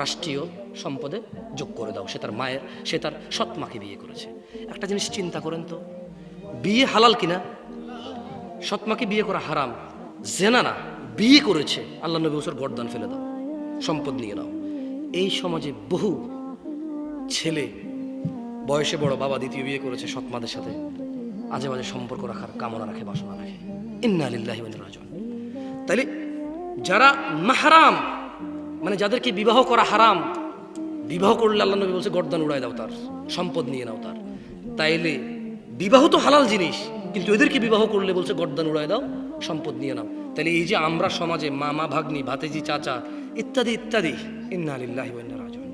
রাষ্ট্রীয় সম্পদে যোগ করে দাও। সে তার মায়ের, সে তার সৎ মাকে বিয়ে করেছে। একটা জিনিস চিন্তা করেন তো, বিয়ে হালাল কিনা? সৎ মাকে বিয়ে করা হারাম, জেনা না, বিয়ে করেছে, আল্লাহ নবী বছর গর্দান ফেলে দাও, সম্পদ নিয়ে নাও। এই সমাজে বহু ছেলে বয়সে বড়, বাবা দ্বিতীয় বিয়ে করেছে, সৎমাদের সাথে আজে বাজে সম্পর্ক রাখার কামনা রাখে, বাসনা রাখে। ইন্না লিল্লাহি ওয়া ইন্না ইলাইহি রাজিউন। তাইলে যারা মাহরাম, মানে যাদেরকে বিবাহ করা হারাম, বিবাহ করলে আল্লাহ নবী বলছে গর্দান উড়ায় দাও, তার সম্পদ নিয়ে নাও তার। তাইলে বিবাহ তো হালাল জিনিস, কিন্তু এদেরকে বিবাহ করলে বলছে গর্দান উড়ায় দাও, সম্পদ নিয়ে নাও। তাইলে এই যে আমরা সমাজে মামা ভাগ্নি, ভাতিজি, চাচা ইত্যাদি ইত্যাদি, ইন্না লিল্লাহি ওয়া ইন্না ইলাইহি রাজিউন,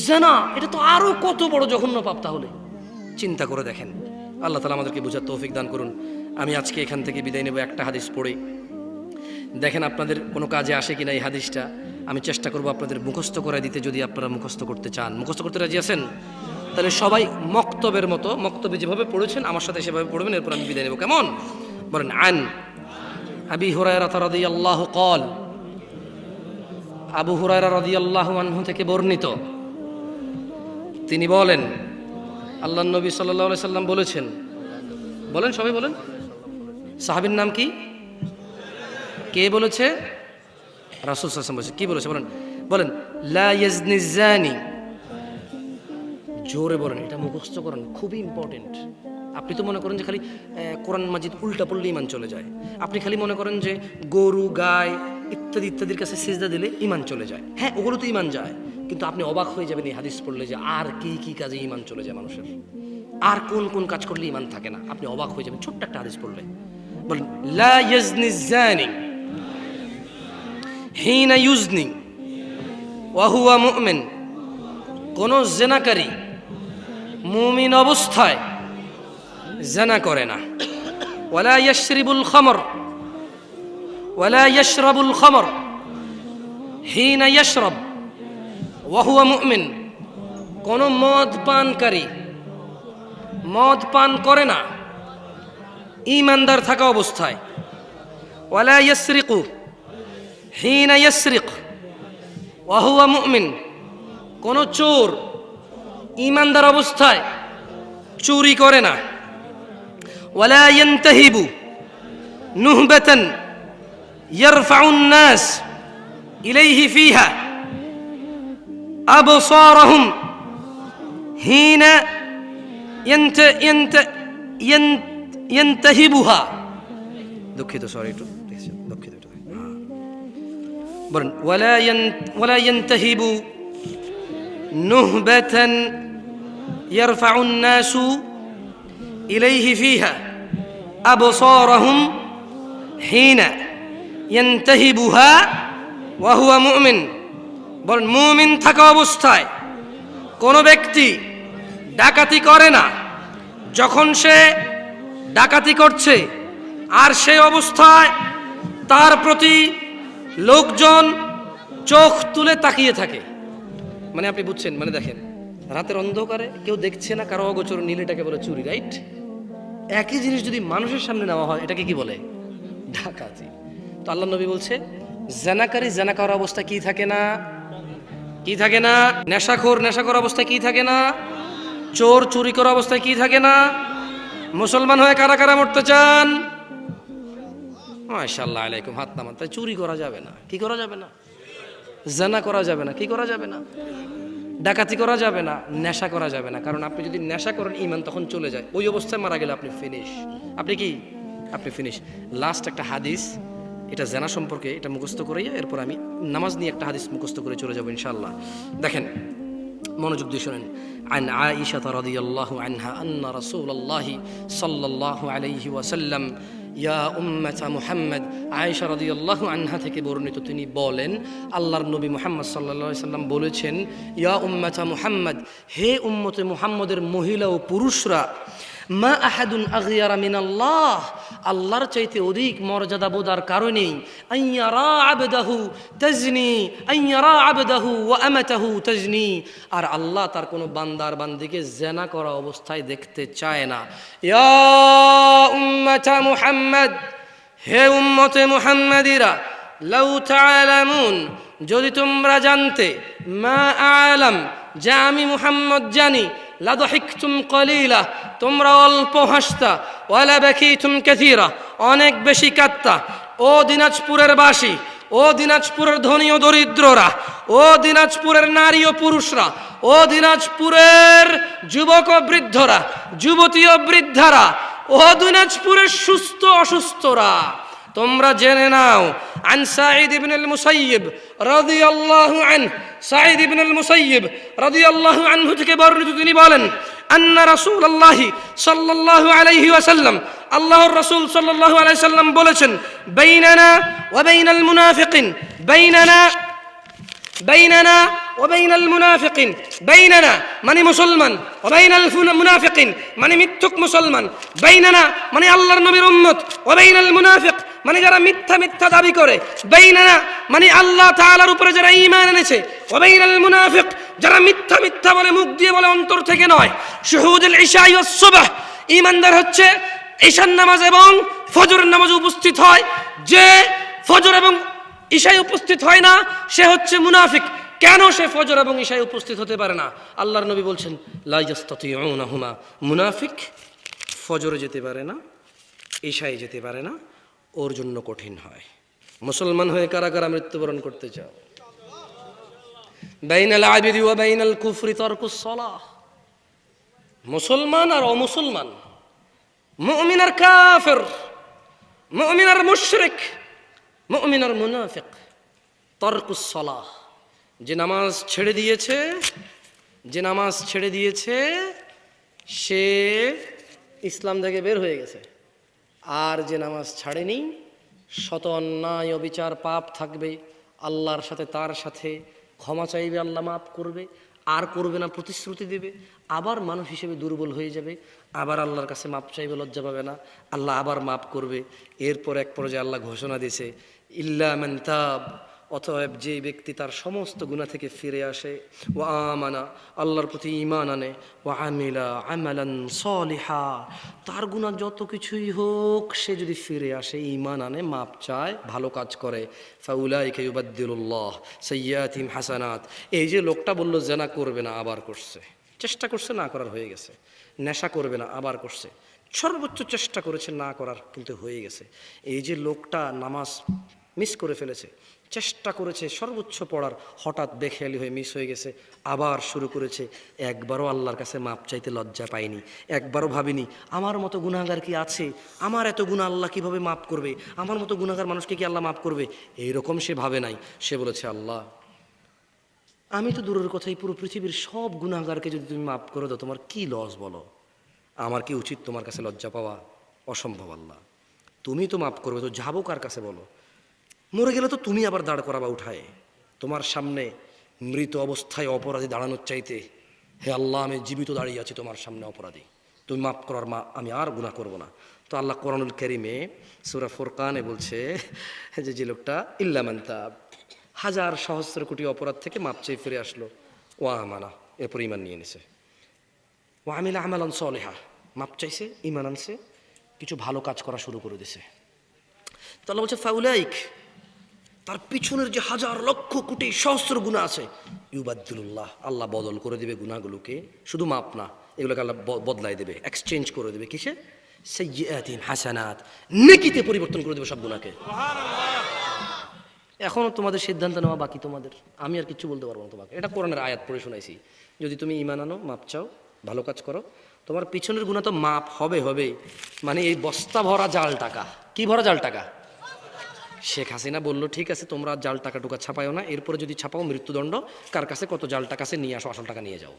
জানা, এটা তো আরো কত বড় জঘন্য পাপ। তাহলে চিন্তা করে দেখেন। আল্লাহ তাআলা আমাদেরকে বোঝার তৌফিক দান করুন। আমি আজকে এখান থেকে বিদায় নেব একটা হাদিস পড়ে। দেখেন আপনাদের কোনো কাজে আসে কিনা এই হাদিসটা। আমি চেষ্টা করব আপনাদের মুখস্থ করে দিতে, যদি আপনারা মুখস্থ করতে চান। মুখস্থ করতে রাজি আছেন? তাহলে সবাই মক্তবের মতো, মক্তবে যেভাবে পড়েছেন আমার সাথে সেভাবে পড়বেন, এরপর আমি বিদায় নেব কেমন? বলেন আন আবি হুরায়রা রাদিয়াল্লাহু ক্বাল, আবু হুরায়রা রাদিয়াল্লাহু আনহু থেকে বর্ণিত, তিনি বলেন আল্লাহর নবী সাল্লাল্লাহু আলাইহি সাল্লাম বলেছেন, বলেন সবাই বলেন, সাহাবীর নাম কি? কে বলেছে? রাসূল সাল্লাল্লাহু আলাইহি ওয়াসাল্লাম বলেছে। কি বলেছে বলেন? বলেন লা ইয়াজনি জানি। জোরে বলেন, এটা মুখস্থ করেন, খুবই ইম্পর্টেন্ট। আপনি তো মনে করেন যে খালি কোরআন মাজিদ উল্টা পড়লে ইমান চলে যায়। আপনি খালি মনে করেন যে গরু, গায় ইত্যাদি ইত্যাদির কাছে সিজদা দিলে ইমান চলে যায়। হ্যাঁ, ওগুলো তো ইমান যায়, কিন্তু আপনি অবাক হয়ে যাবেন এই হাদিস পড়লে যে আর কি কি কাজে ইমান চলে যায় মানুষের, আর কোন কোন কাজ করলে ইমান থাকে না। আপনি অবাক হয়ে যাবেন ছোট্ট একটা হাদিস পড়লে। বলেন লা ইয়াজনি জানি হিনা ইউজনি ওয়া হুয়া মুমিন। কোন জেনাকারী মুমিন অবস্থায় জেনা করে না। ওয়ালা ইয়াশরিবুল খামর ওয়ালা ইয়াশরাবুল খামর হিনা ইয়াশরাব ওয়া হুয়া মুমিন। কোন মদ পানকারী মদ পান করে না ঈমানদার থাকা অবস্থায়। ওয়ালা ইয়াসরিকু হিনা ইয়াসরিক ওয়া হুয়া মুমিন। কোন চোর ঈমানদার অবস্থায় চুরি করে না। ওয়ালা ইয়ানতাহিবু নুহবাতান ইয়ারফাউন নাস ইলাইহি ফিহা আবসারহুম হিনা ইয়ানতাহিবুহা। দুঃখিত, সরি, একটু দুঃখিত। বলেন ওয়ালা ইয়ানতাহিবু নুহবাতান ইয়ারফাউন নাসু ইলাইহি ফিহা আবসারহুম হিনা ইয়ানতাহিবুহা ওয়া হুয়া মুমিন। বলেন মুমিন থাকা অবস্থায় কোন ব্যক্তি ডাকাতি করে না। যখন সে ডাকাতি করছে আর সেই অবস্থায় তার প্রতি লোকজন চোখ তুলে তাকিয়ে থাকে, মানে আপনি বুঝছেন, মানে দেখেন রাতের অন্ধকারে কেউ দেখছে না, কারো অগোচর নীল, এটাকে বলে চুরি, রাইট? একই জিনিস যদি মানুষের সামনে নেওয়া হয় এটাকে কি বলে? ডাকাতি। তো আল্লাহ নবী বলছে জানাকারী জানা করার অবস্থা কি থাকে না? কি থাকে না? নেশাখোর অবস্থায় কি থাকে না? চোর চুরি করা অবস্থায় কি থাকে না? মুসলমান হয়ে কারা কারা মরতে চান? মাশাআল্লাহ আলাইকুম, হাত নামান। তাই চুরি করা যাবে না। কি করা যাবে না? জানা করা যাবে না। কি করা যাবে না? ডাকাতি করা যাবে না। নেশা করা যাবে না। কারণ আপনি যদি নেশা করেন, ঈমান তখন চলে যায়। ওই অবস্থায় মারা গেলে আপনি ফিনিশ। আপনি কি? আপনি ফিনিশ। লাস্ট একটা হাদিস, এটা জেনা সম্পর্কে, এটা মুখস্থ করেই এরপর আমি নামাজ নিয়ে একটা হাদিস মুখস্থ করে চলে যাবো ইনশাআল্লাহ। দেখেন, মনোযোগ দিয়ে শোনেন। عن عائشة رضي الله عنها أن رسول الله صلى الله عليه وسلم يا أمة محمد আয়েশা রাদিয়াল্লাহু আনহা থেকে বর্ণিত, তিনি বলেন আল্লাহর নবী মুহাম্মদ সাল্লাল্লাহু আলাইহি সাল্লাম বলেছেন, ইয়া উম্মাতা মুহাম্মদ, হে উম্মতে মুহাম্মদের মহিলা ও পুরুষরা, মা আহাদুন আগিয়ারা মিনাল্লাহ, আল্লাহর চাইতে অধিক মর্যাদাবোধ আর কারণেই, আইয়ারা আবদাহু তাজনি, আইয়ারা আবদাহু ওয়া আমাতাহু তাজনি, আর আল্লাহ তার কোনো বান্দার বান্দিকে জেনা করা অবস্থায় দেখতে চায় না। ইয়া উম্মাতা মুহাম্মদ, হে উম্মতে মুহাম্মাদিরা, লাউ তাআলামুন, যদি তোমরা জানতে, মা আলাম, যা আমি মুহাম্মদ জানি, লাদহিকতুম কলিলা, তোমরা অল্প হাসতা, ওয়ালা বাকিতুম কাসীরা, অনেক বেশি কাঁদতা। ও দিনাজপুরের বাসী, ও দিনাজপুরের ধনী ও দরিদ্ররা, ও দিনাজপুরের নারী ও পুরুষরা, ও দিনাজপুরের যুবক ও বৃদ্ধরা, যুবতী ও বৃদ্ধারা, ও দিনাজপুরের সুস্থ অসুস্থরা, তোমরা জেনে নাও। আন সাঈদ ইবনুল মুসাইয়িব রাদিয়াল্লাহু আনহু, সাঈদ ইবনুল মুসাইয়িব রাদিয়াল্লাহু আনহু থেকে বর্ণিত, তিনি বলেন, আন্না রাসূলুল্লাহ সাল্লাল্লাহু আলাইহি ওয়াসাল্লাম, আল্লাহর রাসূল সাল্লাল্লাহু আলাইহি সাল্লাম বলেছেন, বাইনানা ওয়া বাইনাল মুনাফিকিন, বাইনানা ওয়া বাইনাল মুনাফিকিন, বাইনানা মানে মুসলমান, ওয়া বাইনাল মুনাফিকিন মানে মিথ্যুক মুসলমান, বাইনানা মানে আল্লাহর নবীর উম্মত, ওয়া বাইনাল মুনাফিক মানে যারা মিথ্যা দাবি করে, বাইনানা মানে আল্লাহ তাআলার উপরে যারা ঈমান এনেছে, ওয়া বাইনাল মুনাফিক যারা মিথ্যা বলে, মুখ দিয়ে বলে, অন্তর থেকে নয়। শুহুদুল ইশা ওয়াস সুবহ, ঈমানদার হচ্ছে ঈশার নামাজ এবং ফজরের নামাজে উপস্থিত হয়। যে ফজর এবং ঈশায় উপস্থিত হয় না, সে হচ্ছে মুনাফিক। কেন সে ফজর এবং ঈশায় উপস্থিত হতে পারে না? আল্লাহর নবী বলছেন, লা ইয়াস্তাতিউনাহুমা, মুনাফিক ফজরে যেতে পারে না, ঈশায় যেতে পারে না, ওর জন্য কঠিন হয়। মুসলমান হয়ে কারা কারা মৃত্যুবরণ করতে চাও? বাইনাল আবিদি ওয়া বাইনাল কুফরি তারকুস সালাহ, মুসলমান আর অমুসলমান, মুমিন আর কাফির, মুমিন আর মুশরিক, মুমিন আর মুনাফিক, তারকুস সালাহ, যে নামাজ ছেড়ে দিয়েছে সে ইসলাম থেকে বের হয়ে গেছে। আর যে নামাজ ছাড়েনি, শত অন্যায় অবিচার পাপ থাকবে, আল্লাহর সাথে তার সাথে ক্ষমা চাইবে, আল্লাহ মাফ করবে, আর করবে না প্রতিশ্রুতি দেবে, আবার মানুষ হিসেবে দুর্বল হয়ে যাবে, আবার আল্লাহর কাছে মাপ চাইবে, লজ্জা পাবে না, আল্লাহ আবার মাফ করবে। এরপর এক পর্যায়ে আল্লাহ ঘোষণা দিয়েছে, ইল্লা মান তাব, অতএব যে ব্যক্তি তার সমস্ত গুনাহ থেকে ফিরে আসে, ওয়া আমানা, আল্লাহর প্রতি ঈমান আনে, ওয়া আমিলা আমালান সালিহা, তার গুনাহ যত কিছুই হোক, সে যদি ফিরে আসে, ঈমান আনে, মাপ চায়, ভালো কাজ করে, ফাউলাইকা ইউবাদদিলুল্লাহ সাইয়্যাতিহিম হাসানাত। এই যে লোকটা বলল জেনা করবে না, আবার করছে, চেষ্টা করছে, না করার হয়ে গেছে। নেশা করবে না, আবার করছে, সর্বোচ্চ চেষ্টা করেছে না করার, কিন্তু হয়ে গেছে। এই যে লোকটা নামাজ মিস করে ফেলেছে, চেষ্টা করেছে সর্বোচ্চ পড়ার, হঠাৎ বেখেয়ালি হয়ে মিস হয়ে গেছে, আবার শুরু করেছে। একবারও আল্লাহর কাছে মাপ চাইতে লজ্জা পায়নি, একবারও ভাবিনি আমার মতো গুনাহগার কি আছে, আমার এত গুনাহ আল্লাহ কিভাবে মাফ করবে, আমার মতো গুনাহগার মানুষকে কি আল্লাহ মাফ করবে, এইরকম সে ভাবে নাই। সে বলেছে, আল্লাহ আমি তো দূরের কথাই, পুরো পৃথিবীর সব গুনাহগারকে যদি তুমি মাফ করে দাও, তোমার কি লস বলো, আমার কি উচিত তোমার কাছে লজ্জা পাওয়া? অসম্ভব আল্লাহ, তুমি তো মাফ করবে, তো যাবো কার কাছে বলো? মরে গেলে তো তুমি আবার দাঁড় করাবা উঠায়, তোমার সামনে মৃত অবস্থায় অপরাধী দাঁড়ানোর চাইতে, হে আল্লাহ আমি জীবিত দাঁড়িয়ে আছি তোমার সামনে অপরাধী, তুমি মাফ করার মা, আমি আর গুনাহ করব না। তো আল্লাহ কোরআনুল কারীমে সূরা ফুরকানে বলছে যে লোকটা ইল্লা মান তাব, হাজার সহস্র কোটি অপরাধ থেকে মাপ চেয়ে ফিরে আসলো, ওয়া আমানা, এরপর ঈমান নিয়ে নিছে, ওয়া আমিলা আমালান সালিহা, মাপ চাইছে, ঈমান আনছে, কিছু ভালো কাজ করা শুরু করে দিছে। তো আল্লাহ বলছে ফাউলাইক, তার পিছনের যে হাজার লক্ষ কোটি সহস্র গুনাহ আছে, ইউবাদ্দিলুল্লাহ, আল্লাহ বদল করে দেবে গুনাহগুলোকে, শুধু মাপ না, এগুলোকে আল্লাহ বদলাই দেবে, এক্সচেঞ্জ করে দেবে। কিসে? সাইয়্যাতিহিম হাসানাত, নেকিতে পরিবর্তন করে দেবে সব গুনাহকে। এখনও তোমাদের সিদ্ধান্ত নেওয়া বাকি তোমাদের, আমি আর কিছু বলতে পারবো না তোমাকে। এটা কোরআনের আয়াত পড়ে শোনাইছি। যদি তুমি ঈমান আনো, মাপ চাও, ভালো কাজ করো, তোমার পিছনের গুনাহ তো মাপ হবে হবে। মানে এই বস্তা ভরা জাল টাকা, কি ভরা জাল টাকা? শেখ হাসিনা বলল ঠিক আছে তোমরা জাল টাকা টুকা ছাপাও না, এরপরে যদি ছাপাও মৃত্যুদণ্ড, কার কাছে কত জাল টাকা আছে নিয়ে আসো, আসল টাকা নিয়ে যাও।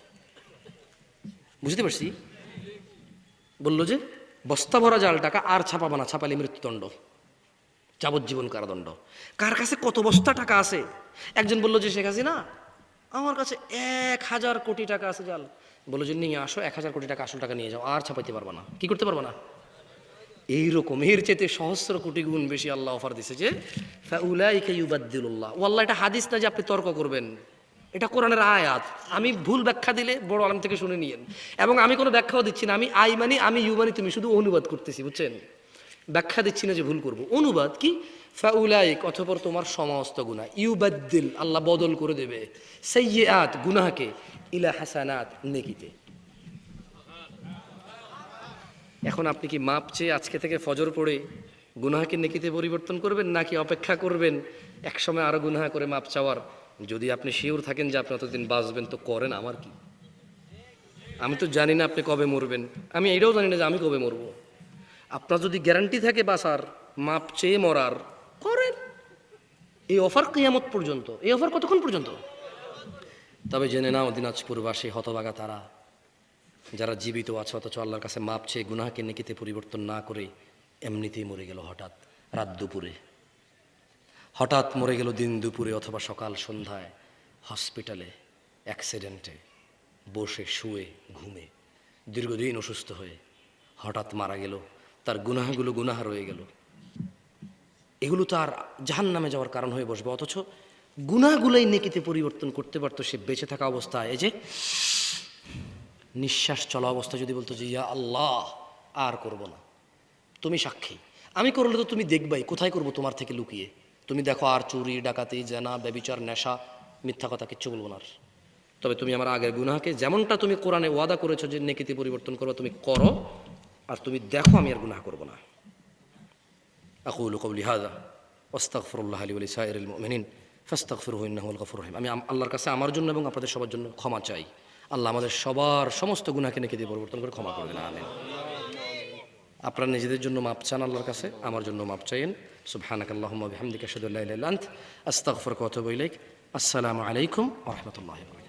বুঝতে পারছি? বললো যে বস্তা ভরা জাল টাকা আর ছাপাবা না, ছাপালে মৃত্যুদণ্ড, যাবজ্জীবন কারাদণ্ড। কার কাছে কত বস্তা টাকা আছে? একজন বললো যে শেখ হাসিনা আমার কাছে 1000 কোটি টাকা আছে জাল। বললো যে নিয়ে আসো 1000 কোটি টাকা, আসল টাকা নিয়ে যাও, আর ছাপাইতে পারবা না। কি করতে পারবা না? এইরকম এর চেয়ে সহস্র কোটি গুণ বেশি আল্লাহ অফার দিছে যে ফাউলাইকা ইউবাদ্দিলুল্লাহ। ওয়াল্লাহ এটা হাদিস না যে আপনি তর্ক করবেন, এটা কোরআনের আয়াত। আমি ভুল ব্যাখ্যা দিলে বড় আলেম থেকে শুনে নিয়েন, এবং আমি কোনো ব্যাখ্যাও দিচ্ছি না। আমি আই মানি আমি, ইউ মানি তুমি, শুধু অনুবাদ করতেছি, বুঝছেন? ব্যাখ্যা দিচ্ছি না যে ভুল করব। অনুবাদ কি? ফাউলাইক, অতঃপর তোমার সমস্ত গুনাহ, ইউবাদ্দিল আল্লাহ বদল করে দেবে, সাইয়্যাত গুনাহকে, ইলা হাসানাত নেকিতে। এখন আপনি কি মাপ চেয়ে আজকে থেকে ফজর পড়ে গুনাহকে নেকিতে পরিবর্তন করবেন, নাকি অপেক্ষা করবেন একসময় আরো গুনাহ করে মাপ চাওয়ার? যদি আপনি শিওর থাকেন যে আপনি অতদিন বাঁচবেন তো করেন, আমার কি? আমি তো জানি না আপনি কবে মরবেন, আমি এটাও জানি না যে আমি কবে মরব। আপনার যদি গ্যারান্টি থাকে বাঁচার, মাপ চেয়ে মরার, করেন। এই অফার কিয়ামত পর্যন্ত। এই অফার কতক্ষণ পর্যন্ত? তবে জেনে নাও দিনাজপুরবাসী হতভাগা তারা, যারা জীবিত আছে অথচ আল্লাহর কাছে মাপ চেয়ে গুনাহকে নেকিতে পরিবর্তন না করে এমনিতেই মরে গেল হঠাৎ রাত দুপুরে, হঠাৎ মরে গেল দিন দুপুরে অথবা সকাল সন্ধ্যায়, হসপিটালে, অ্যাক্সিডেন্টে, বসে শুয়ে ঘুমে, দীর্ঘদিন অসুস্থ হয়ে হঠাৎ মারা গেল। তার গুনাহগুলো গুনাহ রয়ে গেল, এগুলো তার জাহান্নামে যাওয়ার কারণ হয়ে বসবে। অথচ গুনাহগুলোই নেকিতে পরিবর্তন করতে পারতো সে বেঁচে থাকা অবস্থায়। এই যে নিঃশ্বাস চলা অবস্থা যদি বলতো যে ইয়া আল্লাহ আর করব না, তুমি সাক্ষী, আমি করলে তো তুমি দেখবাই, কোথায় করব তোমার থেকে লুকিয়ে। তুমি দেখো আর চুরি ডাকাতি জেনা ব্যভিচার নেশা মিথ্যা কথা কিচ্ছু বলবো না। তবে তুমি আমার আগের গুনাহকে যেমনটা তুমি কোরআনে ওয়াদা করেছো যে নেকিতে পরিবর্তন করো, তুমি করো, আর তুমি দেখো আমি আর গুনাহ করব না। আকুলু কওলি হাযা ওয়াস্তাগফিরুল্লাহ লি ওয়া লিসাইরিল মুমিনিন ফাস্তাগফিরুহু ইন্নাহু হুয়াল গফুরুর রহিম। আমি আল্লাহর কাছে আমার জন্য এবং আপনাদের সবার জন্য ক্ষমা চাই। আল্লাহ আমাদের সবার সমস্ত গুনাহকে নেকিতে পরিবর্তন করে ক্ষমা করে দেন, আমিন। আপনারা নিজেদের জন্য মাপ চান আল্লাহর কাছে, আমার জন্য মাপ চাইেন। সুবহানাকাল্লাহুম্মা ওয়া বিহামদিকা আশহাদু আল্লা ইলাহা ইল্লা আনতা আস্তাগফিরুকা ওয়া আতুবু ইলাইক। আসসালামু আলাইকুম ওয়া রাহমাতুল্লাহি ওয়া বারাকাতুহু।